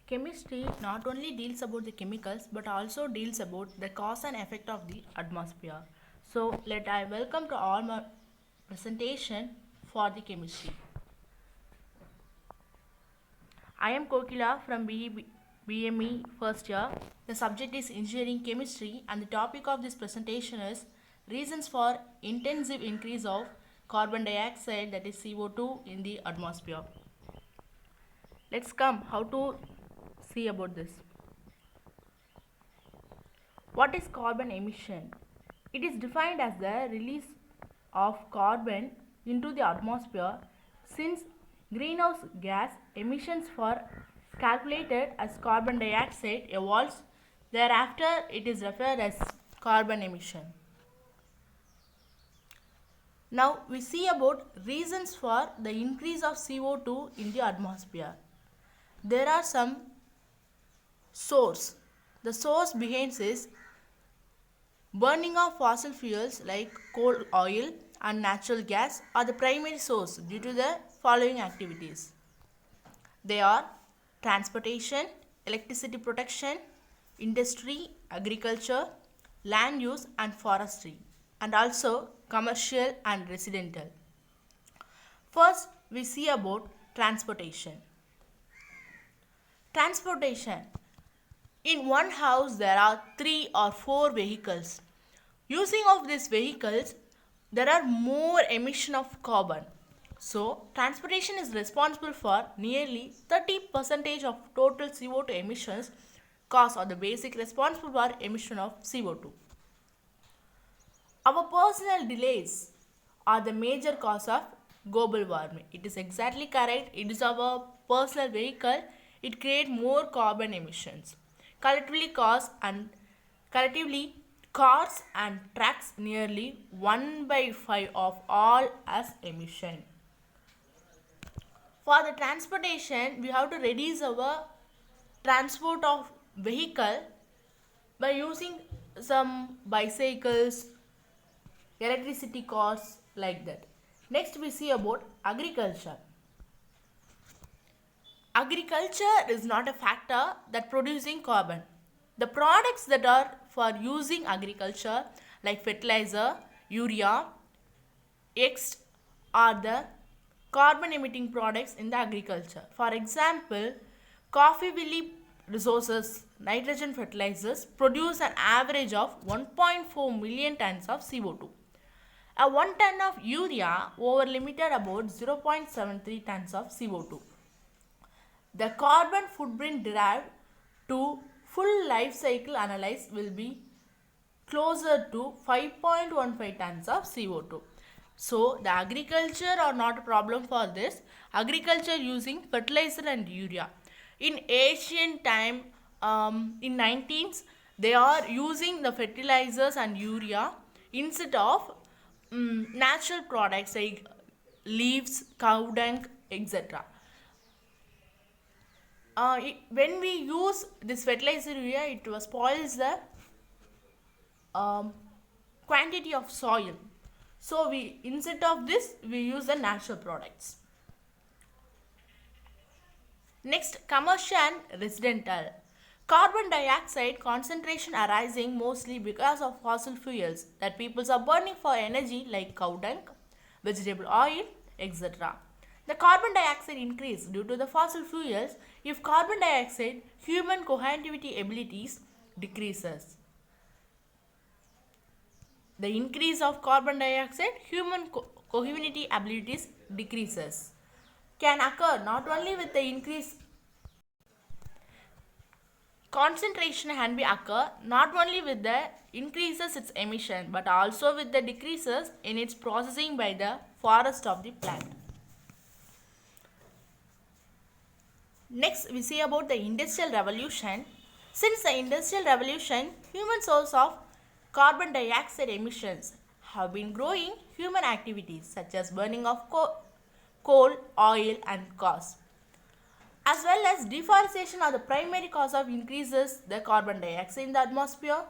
Chemistry not only deals about the chemicals but also deals about the cause and effect of the atmosphere. So let I welcome to all my presentation for the chemistry. I am Kokila from BME first year. The subject is engineering chemistry and the topic of this presentation is reasons for intensive increase of carbon dioxide, that is CO2, in the atmosphere. Let's come how to see about this. What is carbon emission? It is defined as the release of carbon into the atmosphere. Since greenhouse gas emissions are calculated as carbon dioxide evolves, thereafter it is referred as carbon emission. Now we see about reasons for the increase of CO2 in the atmosphere. There are some source. The source behind is burning of fossil fuels like coal, oil and natural gas are the primary source due to the following activities. They are transportation, electricity production, industry, agriculture, land use and forestry, and also commercial and residential. First, we see about transportation. Transportation. In one house there are 3 or 4 vehicles. Using of these vehicles, there are more emission of carbon. So, transportation is responsible for nearly 30% of total CO2 emissions. Cars are the basic responsible for emission of CO2. Our personal delays are the major cause of global warming. It is exactly correct. It is our personal vehicle. It creates more carbon emissions. Collectively, cars and trucks nearly 1/5 of all as emission. For the transportation, we have to reduce our transport of vehicle by using some bicycles, electricity cars, like that. Next we see about agriculture. Agriculture is not a factor that producing carbon. The products that are for using agriculture like fertilizer, urea, X are the carbon emitting products in the agriculture. For example, coffee valley resources nitrogen fertilizers produce an average of 1.4 million tons of CO2. A 1 ton of urea over limited about 0.73 tons of CO2. The carbon footprint derived to full life cycle analysis will be closer to 5.15 tons of CO2. So, the agriculture are not a problem for this. Agriculture using fertilizer and urea. In ancient time, in 19th, they are using the fertilizers and urea instead of natural products like leaves, cow dung, etc. When we use this fertilizer urea, it spoils the quantity of soil. So we instead of this we use the natural products. Next, commercial and residential. Carbon dioxide concentration arising mostly because of fossil fuels that people are burning for energy like cow dung, vegetable oil, etc. The carbon dioxide increase due to the fossil fuels if carbon dioxide human cohabitivity abilities decreases. The increase of carbon dioxide human cohabitivity abilities decreases can occur not only with the increase concentration can be occur not only with the increases its emission but also with the decreases in its processing by the forest of the plant. Next we see about the industrial revolution. Since the industrial revolution, human source of carbon dioxide emissions have been growing human activities such as burning of coal, oil and cars. As well as deforestation are the primary cause of increases the carbon dioxide in the atmosphere.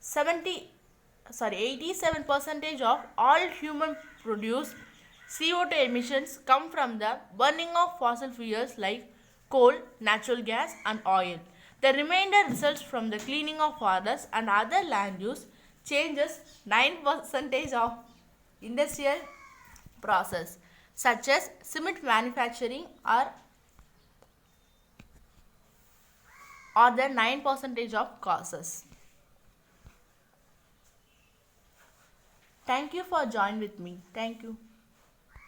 87% of all human produced CO2 emissions come from the burning of fossil fuels like coal, natural gas, and oil. The remainder results from the cleaning of forests and other land use changes 9% of industrial process such as cement manufacturing or the 9% of causes. Thank you for joining with me. Thank you.